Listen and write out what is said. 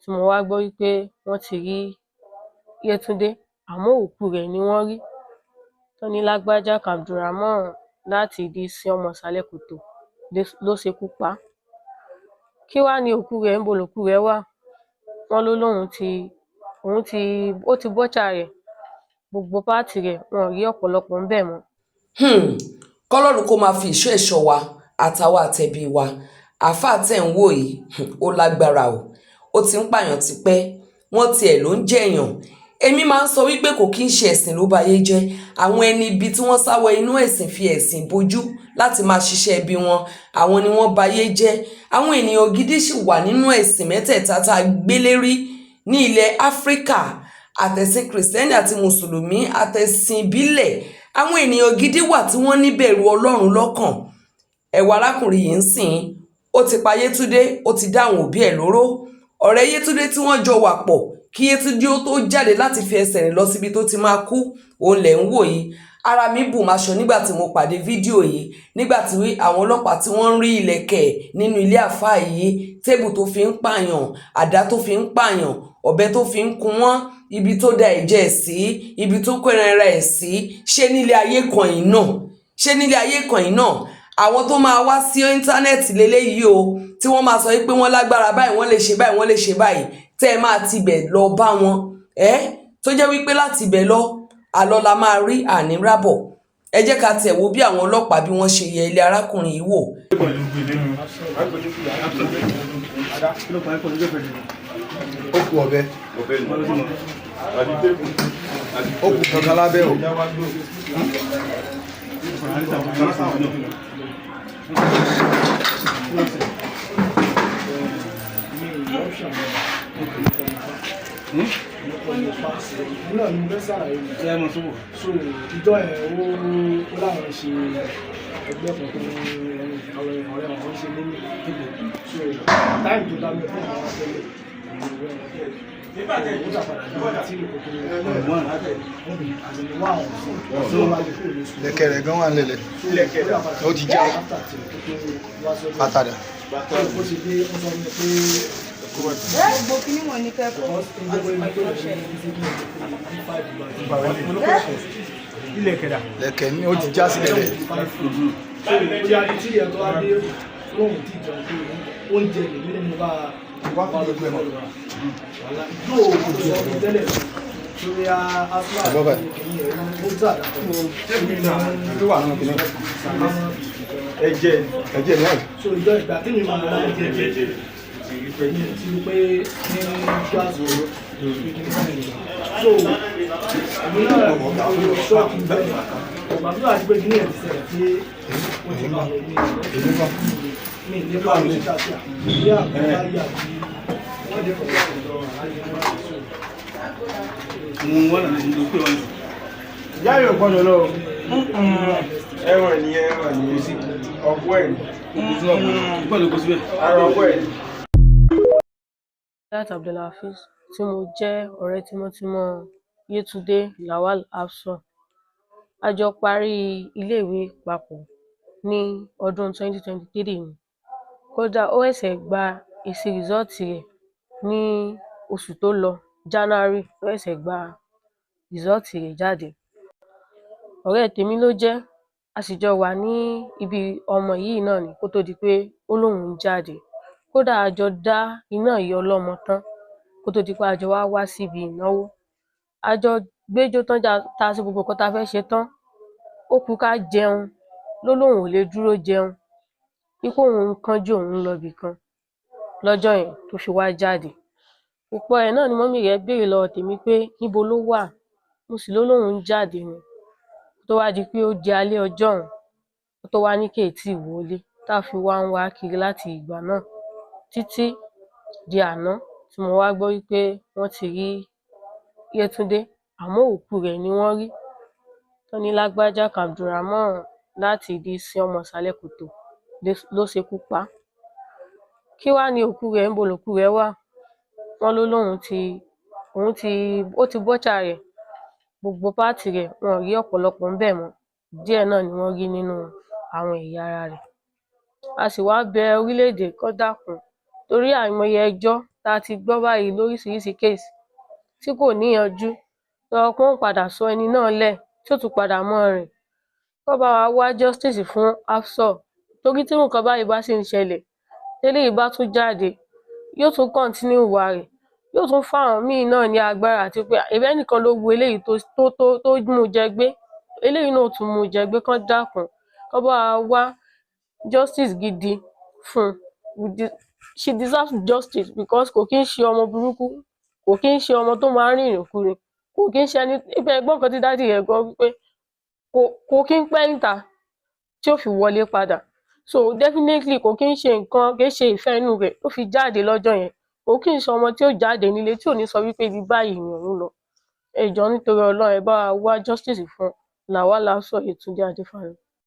tí mo wá gbọ́ wípé wọ́n ti rí Yétúndé àmọ́ òkú rẹ̀ ni wọ́n rí tán ní lágbájá Abdulrahman láti ìdí sí ọmọ ìsàlẹ̀ kòtò ló ṣekú pa á. Kí wá ní òkú rẹ̀, níbo lòkú rẹ̀ wà? Wọ́n ló lóun ó ti bọ́chà rẹ̀, gbogbo páàtì rẹ̀ wọn ò rí ọ̀pọ̀lọpọ̀ ńbẹ̀ mọ́. Kọ́lọ́run kó máa fi ìṣọ́ ẹ̀ṣọ́ wa àtàwa àtẹ̀bí wa. Àáfàá tẹ̀ ń wò yìí ó lágbára o, ó ti ń pààyàn tipẹ́, wọ́n tiẹ̀ ló ń jẹ̀yàn. Èmi máa ń sọ wípé kò kí ń ṣe ẹ̀sìn ló bayé jẹ́, àwọn ẹni ibi tí wọ́n sáwọ inú ẹ̀sìn fi ẹ̀sìn bojú láti máa ṣiṣẹ́ ibi wọn, àwọn ni wọ́n bayé jẹ́. Àwọn ènìyàn gidi sì wà nínú ẹ̀sìn mẹ́tẹ̀ẹ̀ta tá a gbélé rí ní ilẹ̀ Áfíríkà, àtẹ̀sìn kìrìsìtẹ́nì àti mùsùlùmí àtẹ̀sìn ìbílẹ̀. Àwọn ènìyàn gidi wà tí wọ́n níbẹ̀rù Ọlọ́run lọ́kàn. Ẹ̀wà arákùnrin yìí ń sìn, ó ti pa Yétúndé, ó ti dá àwọn òbí ẹ̀ lóró. Ọ̀rẹ́ Yétúndé tí wọ́n jọ wà pọ̀ kí Yétúndé ó tó jáde láti fi ẹsẹ̀ rìn lọ síbi tó ti máa kú, òun lẹ̀ ń wò yìí. Ara mi bù máṣọ nígbà tí mo pàdé fídíò yìí, nígbà tí àwọn ọlọ́pàá tí wọ́n ń rí ìlẹ̀kẹ̀ nínú ilé àfáà yìí, tébù tó fi ń pààyàn, àdá tó fi ń pààyàn, ọ̀bẹ tó fi ń kun wọ́n, ibi tó da ẹ̀jẹ̀ sí, ibi tó kó ẹran ara ẹ̀ sí. Ṣé nílé ayé kan yìí náà àwọn tó máa wá sí íńtánẹ́ẹ̀tì lélẹ́yìí o, tí wọ́n máa sọ pé wọ́n lágbára báyìí, wọ́n lè ṣe báyìí, wọ́n lè ṣe báyìí, tẹ́ ẹ máa tibẹ̀ lọ bá wọn tó jẹ́ wípé láti ibẹ̀ lọ àlọ́ la máa rí àní rábọ̀. Ẹ jẹ́ ká tiẹ̀ wo bí àwọn ọlọ́pàá bí wọ́n ṣe yẹ ilé arákùnrin yìí wò. Ó kù ọ̀bẹ, ó kù kankan lábẹ́ o. Ìjọ ẹ̀ ó láwọn ṣe ẹgbẹ́ kan tó ọ̀rẹ́ wọn ṣe nínú ìdìbò, so táì tó dá mi fún àwọn abẹ́lé Lẹ̀kẹ̀ rẹ̀ gan wà nílẹ̀, ó ti já pátádà. Gbogbo kíní wọn ní kẹ́kọ̀ọ́ Lẹ̀kẹ̀ ni ó ti já sílẹ̀ lẹ̀. Oúnjẹ lèmi ni mo bá wá pa lójú ẹ̀ mọ́. Yóò kò sọ ọdún tẹ́lẹ̀ lórí àbọ̀bà ẹ̀jẹ̀ náà. So ìjọ ìgbà tí mi máa rán ẹ̀jẹ̀ ti rí pé ní kíláàsì so èmi náà ṣọ́ọ̀kì bẹ́ẹ̀ ọ̀gbà tó àti pé kí ní ẹ̀ ti ṣẹlẹ̀ pé ó ti máa lọ ní nípa àwọn ìṣàṣà ní àgbáyé àti wọ́n dé kọ̀ọ̀kan ọ̀dọ́ ìyá yóò gbọ́dọ̀ lọ ẹ̀wọ̀n ni ọ̀pọ̀ ẹ̀ gbọ́dọ̀ kó síbẹ̀ ara ọ̀pọ̀ ẹ̀. Láti Abdulhafiz tí mo jẹ́ ọ̀rẹ́ tímọ́tímọ́ Yétúndé Lawal Afson, a jọ parí iléèwé papọ̀ ní ọdún 2023 ni. Kódà ó ṣẹ̀ṣẹ̀ gba èsì rìsọ́ọ̀tì rẹ̀ ní oṣù tó lọ, January ló ṣẹ̀ṣẹ̀ gba rìsọ́ọ̀tì rẹ̀ jáde. Ọ̀rẹ́ tèmi ló jẹ́, a sì jọ wà ní ibi ọmọ yìí náà ni kó tó di pé ó lóun ń jáde. Kódà a jọ dá iná ìyá ọlọ́mọ tán kó tó di pé a jọ wá síbi ìnáwó. A jọ gbéjó tán tá ṣe gbogbo nǹkan tá fẹ́ ṣe tán, ó kù ká jẹun, ló lóun ò lè dúró jẹun, wípé òun ń kánjú òun lọ ibì kan lọ́jọ́ yẹn tó fi wá jáde. Púpọ̀ ẹ̀ náà ni mọ́mì rẹ̀ béèrè lọ́wọ́ tèmi pé níbo ló wà, mo sì ló lóun ń jáde ni. Tó wá di pé ó di alẹ́ ọjọ́ ọ̀hún, ó tó wá ní kì í tí ì wọlé, tá a fi wá ń wá kiri láti ìgbà náà títí di àná tí mo wá gbọ́ wípé wọ́n ti rí Yétúndé àmọ́ òkú rẹ̀ ni wọ́n rí tán ní lágbájá Abdulrahman láti ìdí sí ọmọ ìsàlẹ̀ kòtò ló ṣekú pa á. Kí wá ní òkú rẹ̀, níbo lòkú rẹ̀ wà? Wọ́n ló lóun ó ti bọ́chà rẹ̀, gbogbo páàtì rẹ̀ wọn ò rí ọ̀pọ̀lọpọ̀ ńbẹ̀ mọ́, díẹ̀ náà ni wọ́n rí nínú àwọn ẹ̀yà ara rẹ̀. A sì wá bẹ orílẹ̀-èdè kó dákun, torí àìmọye ẹjọ́ tá a ti gbọ́ báyìí lóríṣiríṣi case tí kò níyanjú lọ́wọ́ pé wọ́n padà sọ ẹni náà lẹ̀ tí ó tún padà mọ́ rìn. Kọ́ bá wa wá justice fún Afsor torí tí nǹkan báyìí bá sì ń ṣẹlẹ̀ tẹ́lẹ̀yìí bá tún jáde yóò tún continue ìwà rẹ̀ yóò tún fáwọn míì náà ní agbára àti pé ẹ̀bẹ̀ nìkan ló wu eléyìí tó mú jẹ gbé eléyìí náà tún mú jẹ gbé kán dákun kọ́ bá wa wá justice gidi fún un. She deserves justice because kò kí ń ṣe ọmọ burúkú kò kí ń ṣe ọmọ tó máa ń rìnrìn kúrin kò kí ń ṣe ẹni ibẹ̀ ẹgbọ́n kan tí dáàdì yẹn gbọ́ wípé kò kí ń pẹ́ níta tí ó fi wọlé padà so definitely kò kí ń ṣe nǹkan kì í ṣe ìfẹ́ inú rẹ̀ tó fi jáde lọ́jọ́ yẹn kò kí ń ṣe ọmọ tí ó jáde nílé tí ò ní sọ wípé ibi báyìí ni òun lọ. Ẹ jọ̀ọ́ nítorí Ọlọ́run ẹ bá wa wá justice fún Lawal Afsor Yetunde Adefarasin.